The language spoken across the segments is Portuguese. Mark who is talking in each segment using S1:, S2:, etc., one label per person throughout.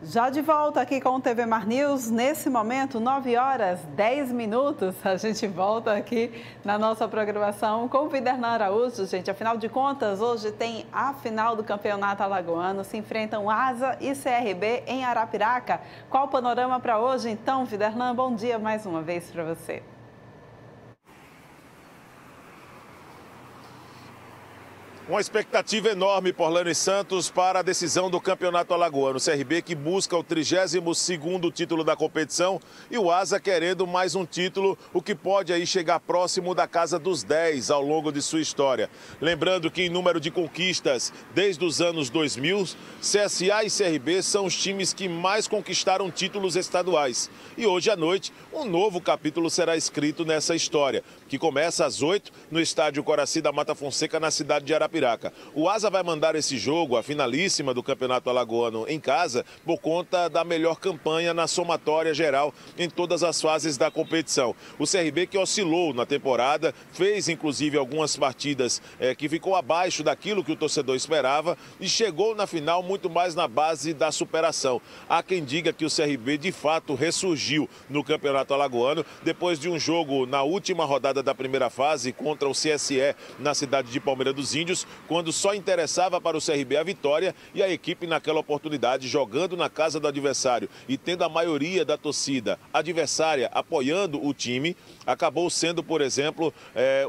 S1: Já de volta aqui com o TV Mar News, nesse momento, 9 horas 10 minutos, a gente volta aqui na nossa programação com o Viderlan Araújo, gente. Afinal de contas, hoje tem a final do Campeonato Alagoano, se enfrentam ASA e CRB em Arapiraca. Qual o panorama para hoje? Então, Viderlan, bom dia mais uma vez para você.
S2: Uma expectativa enorme por Orlando e Santos para a decisão do Campeonato Alagoano. O CRB que busca o 32º título da competição e o ASA querendo mais um título, o que pode aí chegar próximo da casa dos 10 ao longo de sua história. Lembrando que em número de conquistas desde os anos 2000, CSA e CRB são os times que mais conquistaram títulos estaduais. E hoje à noite, um novo capítulo será escrito nessa história, que começa às 8 no estádio Coraci da Mata Fonseca, na cidade de Arapiraca. O ASA vai mandar esse jogo, a finalíssima do Campeonato Alagoano, em casa, por conta da melhor campanha na somatória geral em todas as fases da competição. O CRB que oscilou na temporada, fez inclusive algumas partidas que ficou abaixo daquilo que o torcedor esperava e chegou na final muito mais na base da superação. Há quem diga que o CRB de fato ressurgiu no Campeonato Alagoano depois de um jogo na última rodada da primeira fase contra o CSE na cidade de Palmeira dos Índios, quando só interessava para o CRB a vitória e a equipe naquela oportunidade jogando na casa do adversário e tendo a maioria da torcida adversária apoiando o time, acabou sendo, por exemplo,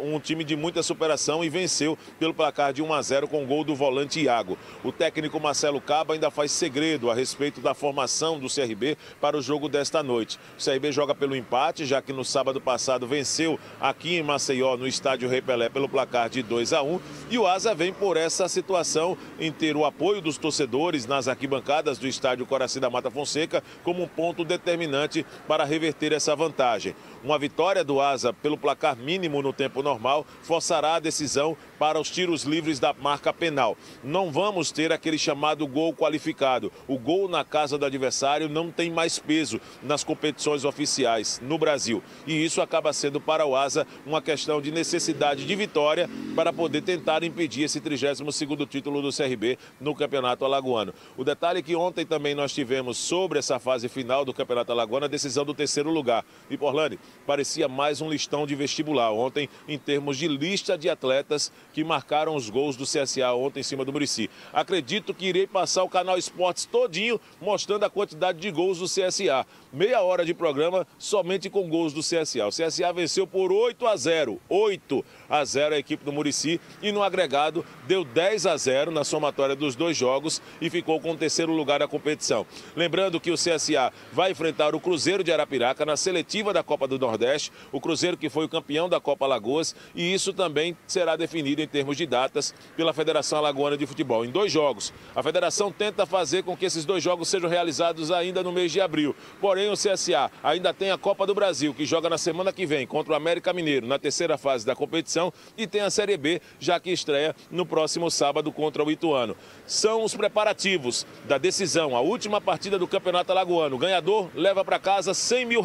S2: um time de muita superação e venceu pelo placar de 1-0 com o gol do volante Iago. O técnico Marcelo Cabo ainda faz segredo a respeito da formação do CRB para o jogo desta noite. O CRB joga pelo empate, já que no sábado passado venceu aqui em Maceió, no estádio Rei Pelé, pelo placar de 2-1, e o ASA vem por essa situação em ter o apoio dos torcedores nas arquibancadas do estádio Coraci da Mata Fonseca como um ponto determinante para reverter essa vantagem. Uma vitória do ASA pelo placar mínimo no tempo normal forçará a decisão para os tiros livres da marca penal. Não vamos ter aquele chamado gol qualificado. O gol na casa do adversário não tem mais peso nas competições oficiais no Brasil. E isso acaba sendo para o ASA uma questão de necessidade de vitória para poder tentar impedir esse 32º título do CRB no Campeonato Alagoano. O detalhe é que ontem também nós tivemos sobre essa fase final do Campeonato Alagoano a decisão do 3º lugar. E Porlane, parecia mais um listão de vestibular ontem em termos de lista de atletas que marcaram os gols do CSA ontem em cima do Murici. Acredito que irei passar o canal Esportes todinho mostrando a quantidade de gols do CSA. Meia hora de programa somente com gols do CSA. O CSA venceu por 8-0. 8-0 a equipe do Murici e no agregado deu 10-0 na somatória dos dois jogos e ficou com o 3º lugar da competição. Lembrando que o CSA vai enfrentar o Cruzeiro de Arapiraca na seletiva da Copa do Nordeste, o Cruzeiro que foi o campeão da Copa Alagoas, e isso também será definido em termos de datas pela Federação Alagoana de Futebol. Em 2 jogos, a federação tenta fazer com que esses 2 jogos sejam realizados ainda no mês de abril. Porém, o CSA ainda tem a Copa do Brasil, que joga na semana que vem contra o América Mineiro, na 3ª fase da competição, e tem a Série B, já que estreia no próximo sábado contra o Ituano. São os preparativos da decisão, a última partida do Campeonato Alagoano. O ganhador leva para casa R$100 mil,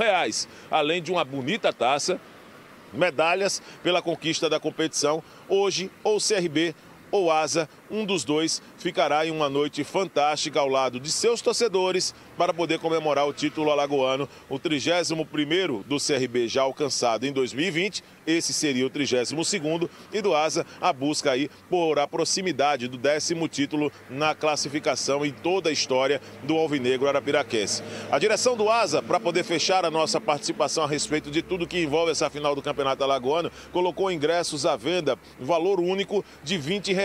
S2: além de uma bonita taça, medalhas pela conquista da competição. Hoje, ou CRB ou ASA, um dos dois ficará em uma noite fantástica ao lado de seus torcedores para poder comemorar o título alagoano, o 31º do CRB já alcançado em 2020, esse seria o 32º, e do ASA a busca aí por a proximidade do 10º título na classificação em toda a história do alvinegro arapiraquense. A direção do ASA, para poder fechar a nossa participação a respeito de tudo que envolve essa final do Campeonato Alagoano, colocou ingressos à venda, valor único de R$20.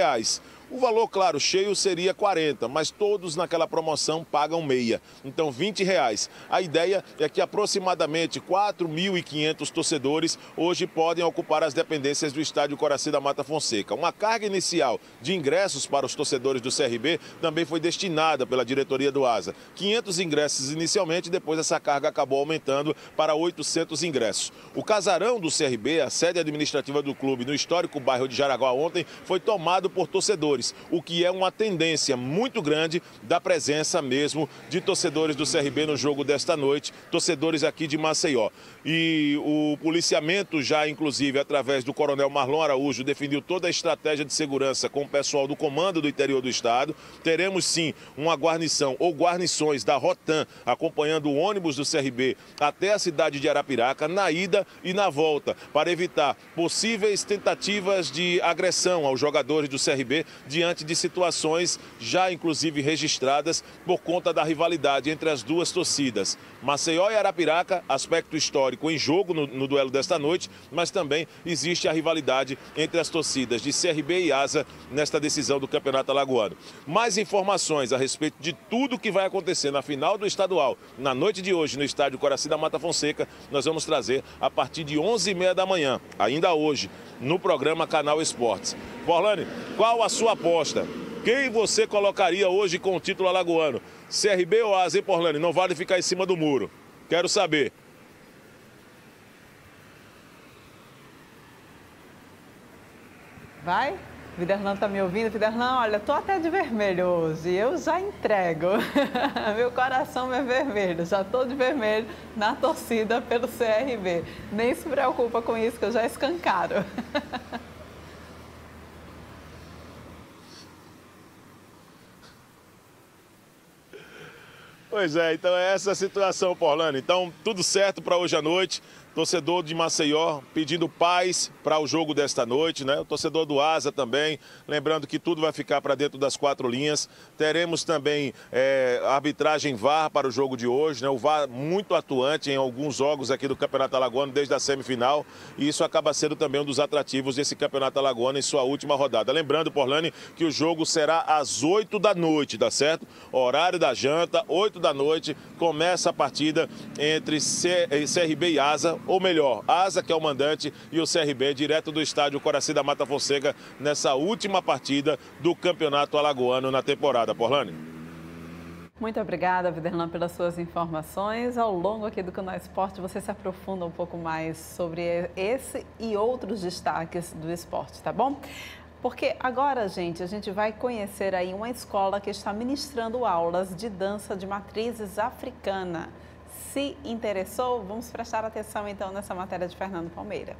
S2: O valor, claro, cheio seria 40, mas todos naquela promoção pagam meia, então R$20. A ideia é que aproximadamente 4.500 torcedores hoje podem ocupar as dependências do estádio Coraci da Mata Fonseca. Uma carga inicial de ingressos para os torcedores do CRB também foi destinada pela diretoria do ASA. 500 ingressos inicialmente, depois essa carga acabou aumentando para 800 ingressos. O casarão do CRB, a sede administrativa do clube no histórico bairro de Jaraguá ontem, foi tomado por torcedores. torcedores, o que é uma tendência muito grande da presença mesmo de torcedores do CRB no jogo desta noite, torcedores aqui de Maceió. E o policiamento já, inclusive, através do coronel Marlon Araújo, definiu toda a estratégia de segurança com o pessoal do comando do interior do estado. Teremos sim uma guarnição ou guarnições da Rotam acompanhando o ônibus do CRB até a cidade de Arapiraca, na ida e na volta, para evitar possíveis tentativas de agressão aos jogadores do CRB diante de situações já inclusive registradas por conta da rivalidade entre as duas torcidas. Maceió e Arapiraca, aspecto histórico em jogo no duelo desta noite, mas também existe a rivalidade entre as torcidas de CRB e Asa nesta decisão do Campeonato Alagoano. Mais informações a respeito de tudo que vai acontecer na final do estadual, na noite de hoje no estádio Coraci da Mata Fonseca, nós vamos trazer a partir de 11h30 da manhã, ainda hoje, no programa Canal Esportes. Forlani, qual a sua aposta? Quem você colocaria hoje com o título alagoano? CRB ou Asa, hein, Forlani? Não vale ficar em cima do muro. Quero saber.
S1: Vai? Viderlan tá me ouvindo? Viderlan, olha, tô até de vermelho hoje, eu já entrego. Meu coração é vermelho, já tô de vermelho na torcida pelo CRB. Nem se preocupa com isso, que eu já escancaro.
S2: Pois é, então é essa a situação, Forlani. Então, tudo certo para hoje à noite. Torcedor de Maceió pedindo paz para o jogo desta noite, né? O torcedor do Asa também, lembrando que tudo vai ficar para dentro das 4 linhas. Teremos também arbitragem VAR para o jogo de hoje, né? O VAR muito atuante em alguns jogos aqui do Campeonato Alagoano desde a semifinal, e isso acaba sendo também um dos atrativos desse Campeonato Alagoano em sua última rodada. Lembrando, Forlani, que o jogo será às 8 da noite, tá certo? Horário da janta, 8 da noite, começa a partida entre CRB e Asa, ou melhor, Asa, que é o mandante, e o CRB, direto do estádio Coraci da Mata Fonseca, nessa última partida do Campeonato Alagoano na temporada. Forlani.
S1: Muito obrigada, Viderlan, pelas suas informações. Ao longo aqui do Canal Esporte, você se aprofunda um pouco mais sobre esse e outros destaques do esporte, tá bom? Porque agora, gente, a gente vai conhecer aí uma escola que está ministrando aulas de dança de matrizes africana. Se interessou, vamos prestar atenção então nessa matéria de Fernando Palmeira.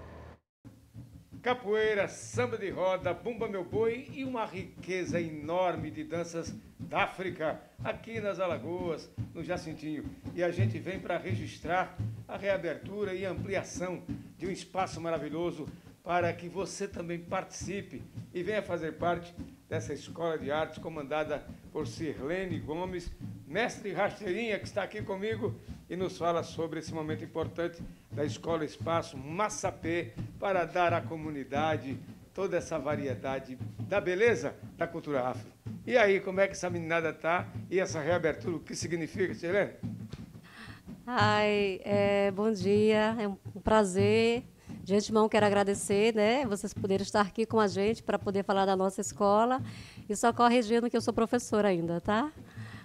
S3: Capoeira, samba de roda, bumba meu boi e uma riqueza enorme de danças da África, aqui nas Alagoas, no Jacintinho. E a gente vem para registrar a reabertura e ampliação de um espaço maravilhoso para que você também participe e venha fazer parte dessa escola de artes comandada por Sirlene Gomes, mestre rasteirinha, que está aqui comigo e nos fala sobre esse momento importante da Escola Espaço Massapê para dar à comunidade toda essa variedade da beleza da cultura afro. E aí, como é que essa meninada está e essa reabertura, o que significa, Sirlene?
S4: Bom dia, é um prazer. De antemão, quero agradecer, né, vocês poderem estar aqui com a gente para poder falar da nossa escola. E só corrigindo que eu sou professora ainda, tá?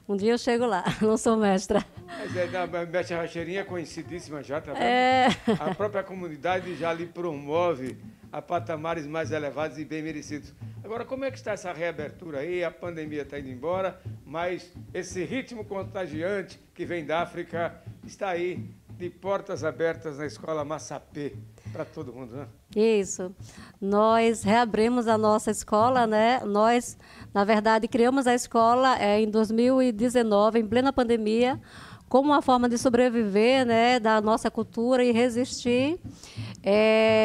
S4: Um dia eu chego lá, não sou mestra.
S3: Mas da mestre racheirinha conhecidíssima já, tá vendo? A própria comunidade já lhe promove a patamares mais elevados e bem merecidos. Agora, como é que está essa reabertura aí? A pandemia está indo embora, mas esse ritmo contagiante que vem da África está aí de portas abertas na Escola Massapê para todo mundo, né?
S4: Isso. Nós reabrimos a nossa escola, né? Nós, na verdade, criamos a escola em 2019, em plena pandemia, como uma forma de sobreviver, né, da nossa cultura e resistir.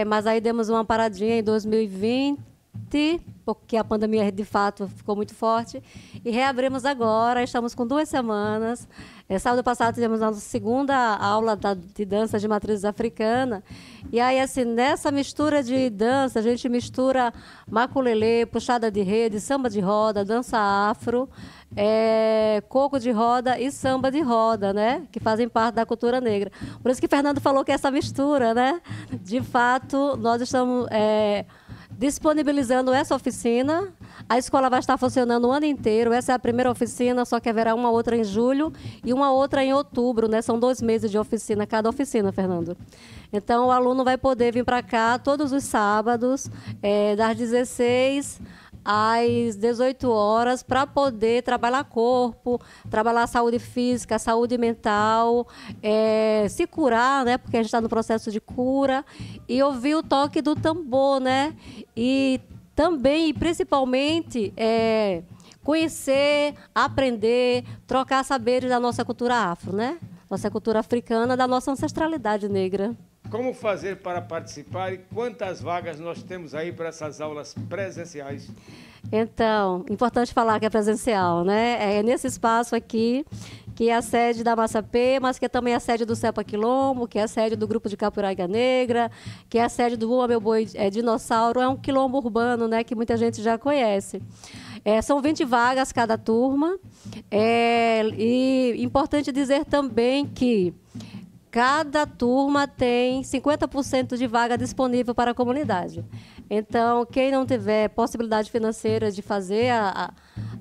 S4: Mas aí demos uma paradinha em 2020, porque a pandemia, de fato, ficou muito forte. E reabrimos agora, estamos com 2 semanas. Sábado passado tivemos a nossa segunda aula de dança de matrizes africana. E aí, assim, nessa mistura de dança, a gente mistura maculelê, puxada de rede, samba de roda, dança afro, coco de roda e samba de roda, né? Que fazem parte da cultura negra. Por isso que Fernando falou que é essa mistura, né? De fato, nós estamos disponibilizando essa oficina. A escola vai estar funcionando o ano inteiro. Essa é a primeira oficina, só que haverá uma outra em julho e uma outra em outubro, né? São 2 meses de oficina, cada oficina, Fernando. Então, o aluno vai poder vir para cá todos os sábados, das 16 às 18 horas para poder trabalhar corpo, trabalhar saúde física, saúde mental, se curar, né? Porque a gente está no processo de cura, e ouvir o toque do tambor, né? E também, e principalmente, conhecer, aprender, trocar saberes da nossa cultura afro, né? Nossa cultura africana, da nossa ancestralidade negra.
S3: Como fazer para participar e quantas vagas nós temos aí para essas aulas presenciais?
S4: Então, importante falar que é presencial, né? É nesse espaço aqui, que é a sede da Massapê, mas que é também a sede do Cepa Quilombo, que é a sede do Grupo de Capuraga Negra, que é a sede do Bumba Meu Boi Dinossauro. É um quilombo urbano, né, que muita gente já conhece. São 20 vagas cada turma. E importante dizer também que cada turma tem 50% de vaga disponível para a comunidade. Então, quem não tiver possibilidade financeira de fazer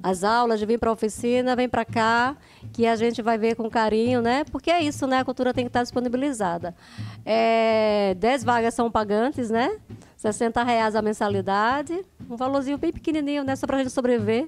S4: as aulas, de vir para a oficina, vem para cá, que a gente vai ver com carinho, né? Porque é isso, né? A cultura tem que estar disponibilizada. 10 vagas são pagantes, né? R$60 a mensalidade, um valorzinho bem pequenininho, né? Só para a gente sobreviver,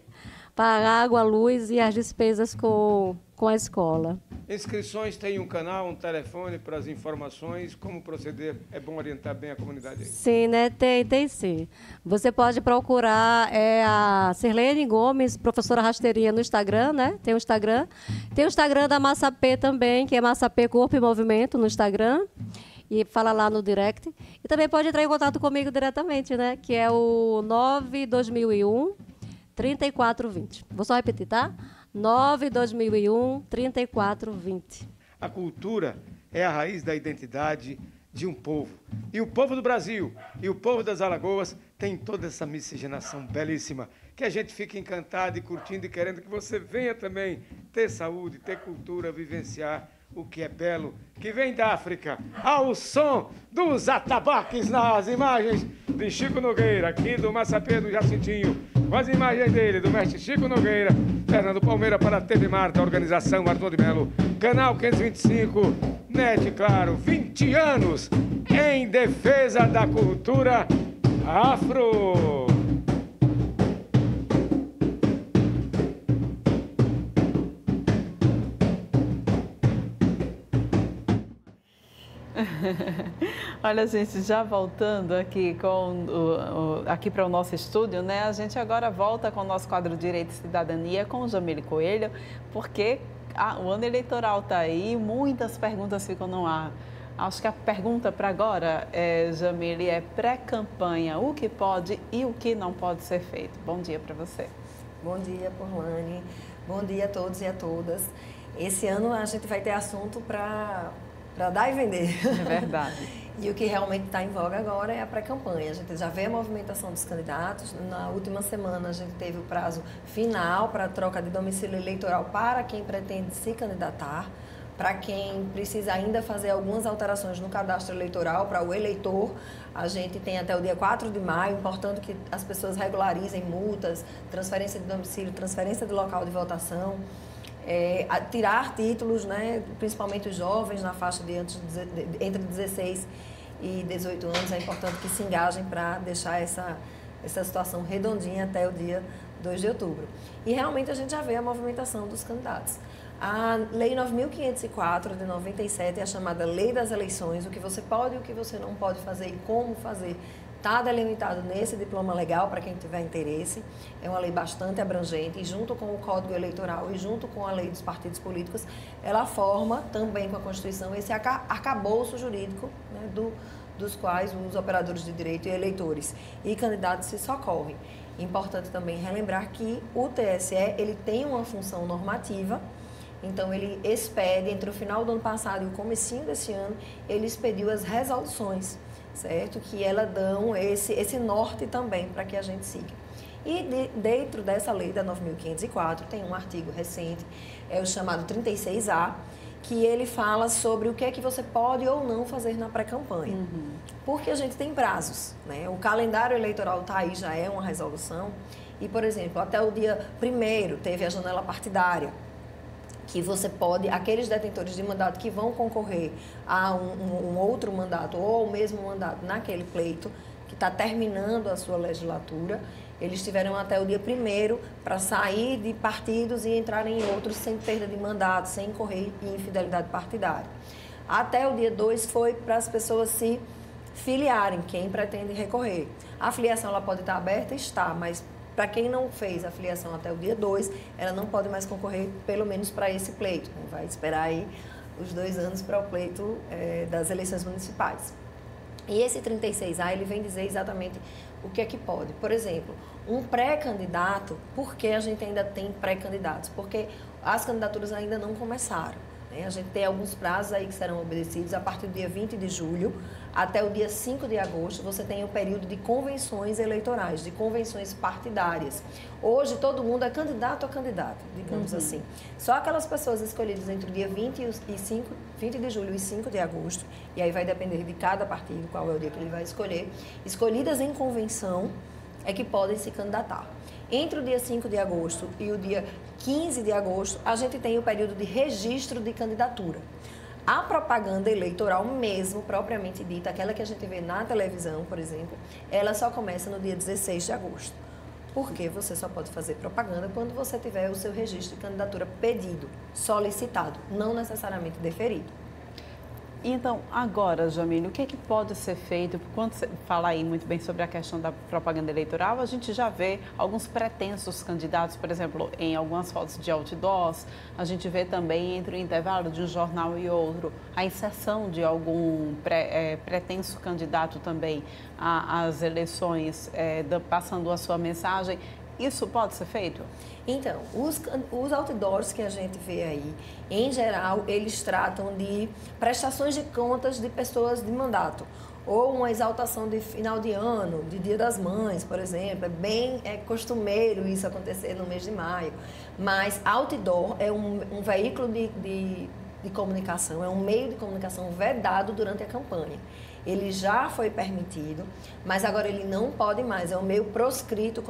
S4: pagar água, luz e as despesas com a escola.
S3: Inscrições, tem um canal, um telefone para as informações, como proceder? É bom orientar bem a comunidade aí.
S4: Sim, né? Tem sim. Você pode procurar a Sirlene Gomes, professora Rasteirinha, no Instagram, né? Tem o Instagram. Tem o Instagram da Massapê também, que é Massapê Corpo e Movimento no Instagram. E fala lá no direct. E também pode entrar em contato comigo diretamente, né? Que é o 9-2001-3420. Vou só repetir, tá? 9-2001-3420.
S3: A cultura é a raiz da identidade de um povo. E o povo do Brasil e o povo das Alagoas tem toda essa miscigenação belíssima, que a gente fica encantado e curtindo e querendo que você venha também ter saúde, ter cultura, vivenciar o que é belo, que vem da África, ao som dos atabaques nas imagens de Chico Nogueira, aqui do Massapê do Jacintinho, com as imagens dele, do mestre Chico Nogueira, Fernando Palmeira para a TV Marta, organização Arthur de Melo, canal 525, NET, claro, 20 anos em defesa da cultura afro.
S1: Olha, gente, já voltando aqui aqui para o nosso estúdio, né? A gente agora volta com o nosso quadro Direito e Cidadania com o Jamile Coelho, porque o ano eleitoral está aí, muitas perguntas ficam no ar. Acho que a pergunta para agora, Jamile, é pré-campanha, o que pode e o que não pode ser feito. Bom dia para você.
S5: Bom dia, Porlane. Bom dia a todos e a todas. Esse ano a gente vai ter assunto para dar e vender.
S1: É verdade.
S5: E o que realmente está em voga agora é a pré-campanha. A gente já vê a movimentação dos candidatos. Na última semana a gente teve o prazo final para a troca de domicílio eleitoral para quem pretende se candidatar, para quem precisa ainda fazer algumas alterações no cadastro eleitoral, para o eleitor. A gente tem até o dia 4 de maio, importando que as pessoas regularizem multas, transferência de domicílio, transferência de local de votação. Tirar títulos, né, principalmente os jovens na faixa de entre 16 e 18 anos, é importante que se engajem para deixar essa situação redondinha até o dia 2 de outubro. E realmente a gente já vê a movimentação dos candidatos. A Lei 9.504 de 97 é a chamada Lei das Eleições, o que você pode e o que você não pode fazer e como fazer. Está delimitado nesse diploma legal para quem tiver interesse. É uma lei bastante abrangente e junto com o Código Eleitoral e junto com a lei dos partidos políticos, ela forma também com a Constituição esse arcabouço jurídico, né, dos quais os operadores de direito e eleitores e candidatos se socorrem. Importante também relembrar que o TSE ele tem uma função normativa. Então, ele expede, entre o final do ano passado e o comecinho desse ano, ele expediu as resoluções, certo? Que elas dão esse norte também para que a gente siga. E dentro dessa lei da 9.504, tem um artigo recente, o chamado 36A, que ele fala sobre o que é que você pode ou não fazer na pré-campanha. Uhum. Porque a gente tem prazos, né? O calendário eleitoral está aí, já é uma resolução. E, por exemplo, até o dia 1º teve a janela partidária, que você pode, aqueles detentores de mandato que vão concorrer a um outro mandato ou ao mesmo mandato naquele pleito, que está terminando a sua legislatura, eles tiveram até o dia 1º para sair de partidos e entrarem em outros sem perda de mandato, sem incorrer em infidelidade partidária. Até o dia 2 foi para as pessoas se filiarem, quem pretende recorrer. A filiação ela pode estar aberta? Está, mas para quem não fez a filiação até o dia 2, ela não pode mais concorrer, pelo menos para esse pleito. Vai esperar aí os 2 anos para o pleito das eleições municipais. E esse 36A, ele vem dizer exatamente o que é que pode. Por exemplo, um pré-candidato, por que a gente ainda tem pré-candidatos? Porque as candidaturas ainda não começaram. A gente tem alguns prazos aí que serão obedecidos. A partir do dia 20 de julho até o dia 5 de agosto, você tem o período de convenções eleitorais, de convenções partidárias. Hoje, todo mundo é candidato a candidato, digamos assim. Só aquelas pessoas escolhidas entre o dia 20 de julho e 5 de agosto, e aí vai depender de cada partido, qual é o dia que ele vai escolher, escolhidas em convenção, é que podem se candidatar. Entre o dia 5 de agosto e o dia 15 de agosto, a gente tem o período de registro de candidatura. A propaganda eleitoral mesmo, propriamente dita, aquela que a gente vê na televisão, por exemplo, ela só começa no dia 16 de agosto. Porque você só pode fazer propaganda quando você tiver o seu registro de candidatura pedido, solicitado, não necessariamente deferido.
S1: Então, agora, Jamília, o que é que pode ser feito? Quando você fala aí muito bem sobre a questão da propaganda eleitoral, a gente já vê alguns pretensos candidatos, por exemplo, em algumas fotos de outdoors, a gente vê também entre o intervalo de um jornal e outro a inserção de algum pretenso candidato também às eleições, passando a sua mensagem. Isso pode ser feito?
S5: Então, os outdoors que a gente vê aí, em geral, eles tratam de prestações de contas de pessoas de mandato. Ou uma exaltação de final de ano, de Dia das Mães, por exemplo. É bem costumeiro isso acontecer no mês de maio. Mas outdoor é um veículo de comunicação, é um meio de comunicação vedado durante a campanha. Ele já foi permitido, mas agora ele não pode mais, é um meio proscrito,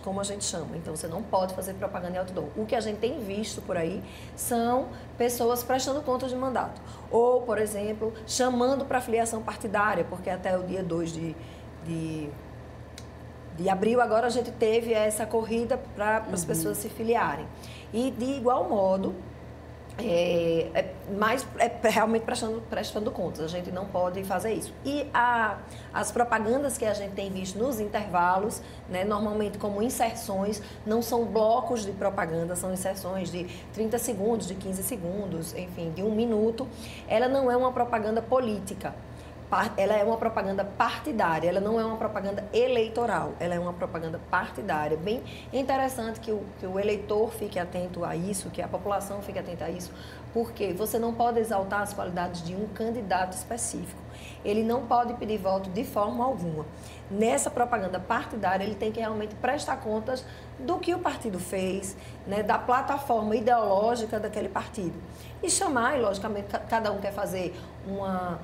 S5: como a gente chama. Então, você não pode fazer propaganda em outdoor. O que a gente tem visto por aí são pessoas prestando contas de mandato. Ou, por exemplo, chamando para filiação partidária, porque até o dia 2 de abril, agora a gente teve essa corrida para as pessoas se filiarem. E, de igual modo, realmente prestando contas, a gente não pode fazer isso. E as propagandas que a gente tem visto nos intervalos, né, normalmente como inserções, não são blocos de propaganda, são inserções de 30 segundos, de 15 segundos, enfim, de 1 minuto. Ela não é uma propaganda política. Ela é uma propaganda partidária, ela não é uma propaganda eleitoral, ela é uma propaganda partidária. Bem interessante que o eleitor fique atento a isso, que a população fique atenta a isso, porque você não pode exaltar as qualidades de um candidato específico. Ele não pode pedir voto de forma alguma. Nessa propaganda partidária, ele tem que realmente prestar contas do que o partido fez, né, da plataforma ideológica daquele partido. E chamar, e logicamente, cada um quer fazer uma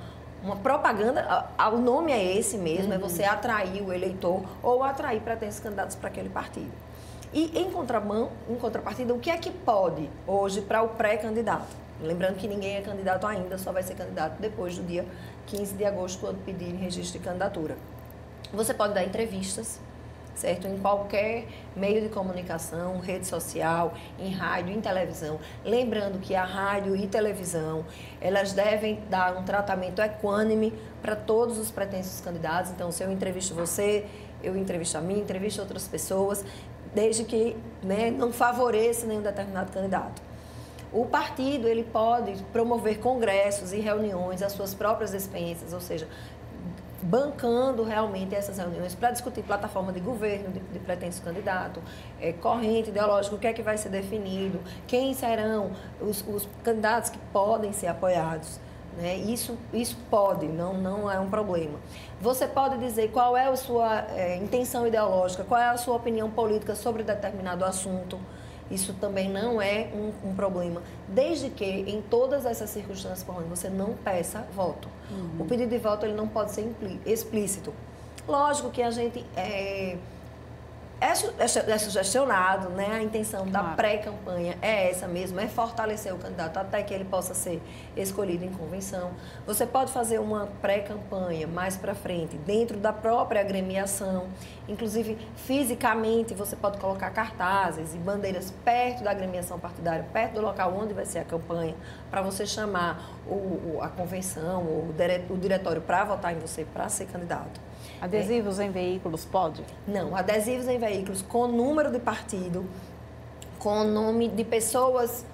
S5: propaganda, o nome é esse mesmo, é você atrair o eleitor ou atrair pretensos candidatos para aquele partido. E em contrapartida, o que é que pode hoje para o pré-candidato? Lembrando que ninguém é candidato ainda, só vai ser candidato depois do dia 15 de agosto, quando pedirem registro de candidatura. Você pode dar entrevistas, certo? Em qualquer meio de comunicação, rede social, em rádio, em televisão. Lembrando que a rádio e televisão, elas devem dar um tratamento equânime para todos os pretensos candidatos. Então, se eu entrevisto você, eu entrevisto a mim, entrevisto outras pessoas, desde que, né, não favoreça nenhum determinado candidato. O partido, ele pode promover congressos e reuniões, as suas próprias experiências, ou seja, bancando realmente essas reuniões para discutir plataforma de governo, de pretenso candidato, corrente ideológica, o que é que vai ser definido, quem serão os candidatos que podem ser apoiados. Né? Isso pode, não é um problema. Você pode dizer qual é a sua intenção ideológica, qual é a sua opinião política sobre determinado assunto. Isso também não é um problema, desde que em todas essas circunstâncias você não peça voto. O pedido de voto ele não pode ser explícito. Lógico que a gente é é sugestionado, né? A intenção da pré-campanha é essa mesmo, é fortalecer o candidato até que ele possa ser escolhido em convenção. Você pode fazer uma pré-campanha mais para frente, dentro da própria agremiação. Inclusive, fisicamente, você pode colocar cartazes e bandeiras perto da agremiação partidária, perto do local onde vai ser a campanha, para você chamar a convenção ou o diretório para votar em você, para ser candidato.
S1: Adesivos em veículos pode?
S5: Não, adesivos em veículos com número de partido, com nome de pessoas.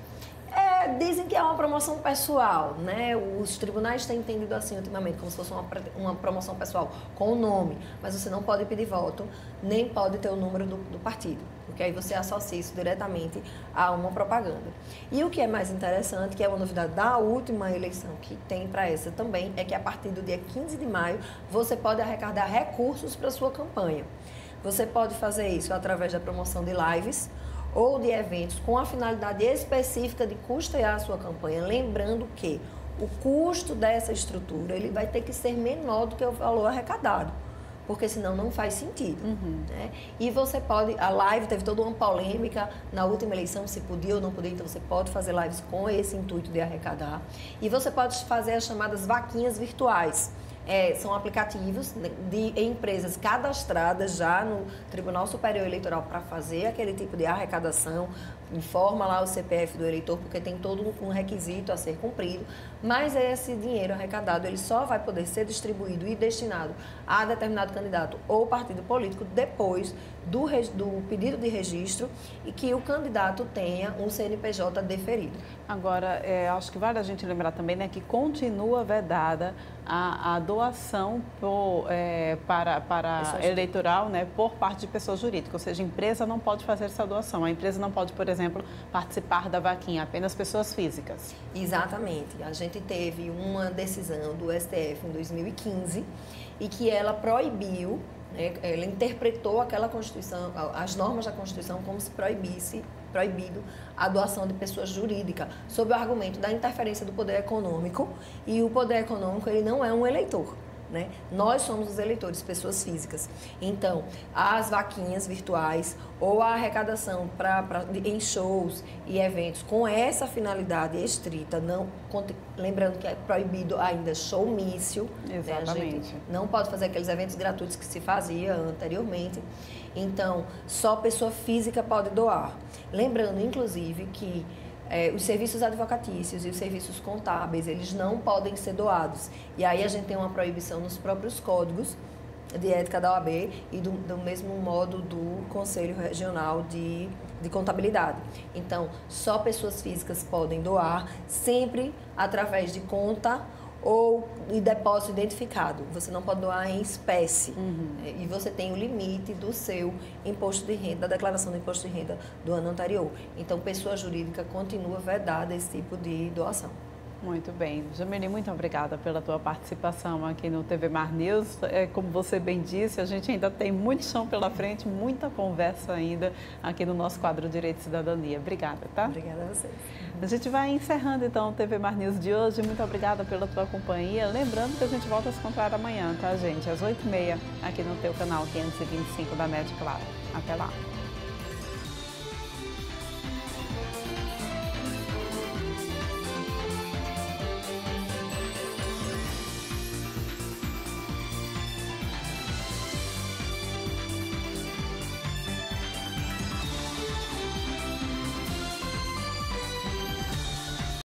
S5: Dizem que é uma promoção pessoal, né? Os tribunais têm entendido assim ultimamente, como se fosse uma promoção pessoal com o nome, mas você não pode pedir voto, nem pode ter o número do partido, porque aí você associa isso diretamente a uma propaganda. E o que é mais interessante, que é uma novidade da última eleição que tem para essa também, é que a partir do dia 15 de maio você pode arrecadar recursos para a sua campanha. Você pode fazer isso através da promoção de lives ou de eventos com a finalidade específica de custear a sua campanha. Lembrando que o custo dessa estrutura ele vai ter que ser menor do que o valor arrecadado, porque senão não faz sentido. Né? E você pode, a live teve toda uma polêmica na última eleição, se podia ou não podia, então você pode fazer lives com esse intuito de arrecadar. E você pode fazer as chamadas vaquinhas virtuais. São aplicativos de empresas cadastradas já no Tribunal Superior Eleitoral para fazer aquele tipo de arrecadação, informa lá o CPF do eleitor, porque tem todo um requisito a ser cumprido, mas esse dinheiro arrecadado ele só vai poder ser distribuído e destinado a determinado candidato ou partido político depois do pedido de registro e que o candidato tenha um CNPJ deferido.
S1: Agora, acho que vale a gente lembrar também, né, que continua vedada a doação para eleitoral, né, por parte de pessoa jurídica, ou seja, a empresa não pode fazer essa doação, a empresa não pode, por exemplo, participar da vaquinha, apenas pessoas físicas.
S5: Exatamente, a gente teve uma decisão do STF em 2015 e que ela proibiu, né, ela interpretou aquela Constituição, as normas da Constituição como se proibido a doação de pessoa jurídica, sob o argumento da interferência do poder econômico, e o poder econômico ele não é um eleitor. Né? Nós somos os eleitores, pessoas físicas. Então, as vaquinhas virtuais ou a arrecadação em shows e eventos com essa finalidade estrita, lembrando que é proibido ainda showmício.
S1: Exatamente.
S5: Né? A gente não pode fazer aqueles eventos gratuitos que se fazia anteriormente. Então, só pessoa física pode doar. Lembrando, inclusive, que os serviços advocatícios e os serviços contábeis, eles não podem ser doados. E aí a gente tem uma proibição nos próprios códigos de ética da OAB e do mesmo modo do Conselho Regional de Contabilidade. Então, só pessoas físicas podem doar, sempre através de conta ou de depósito identificado. Você não pode doar em espécie. E você tem o limite do seu imposto de renda, da declaração do imposto de renda do ano anterior. Então, pessoa jurídica continua vedada esse tipo de doação.
S1: Muito bem. Jamile, muito obrigada pela tua participação aqui no TV Mar News. Como você bem disse, a gente ainda tem muito chão pela frente, muita conversa ainda aqui no nosso quadro Direito e Cidadania. Obrigada, tá?
S5: Obrigada a vocês.
S1: A gente vai encerrando então o TV Mar News de hoje. Muito obrigada pela tua companhia. Lembrando que a gente volta a se encontrar amanhã, tá, gente? Às 8h30, aqui no teu canal 525 da NET Claro. Até lá.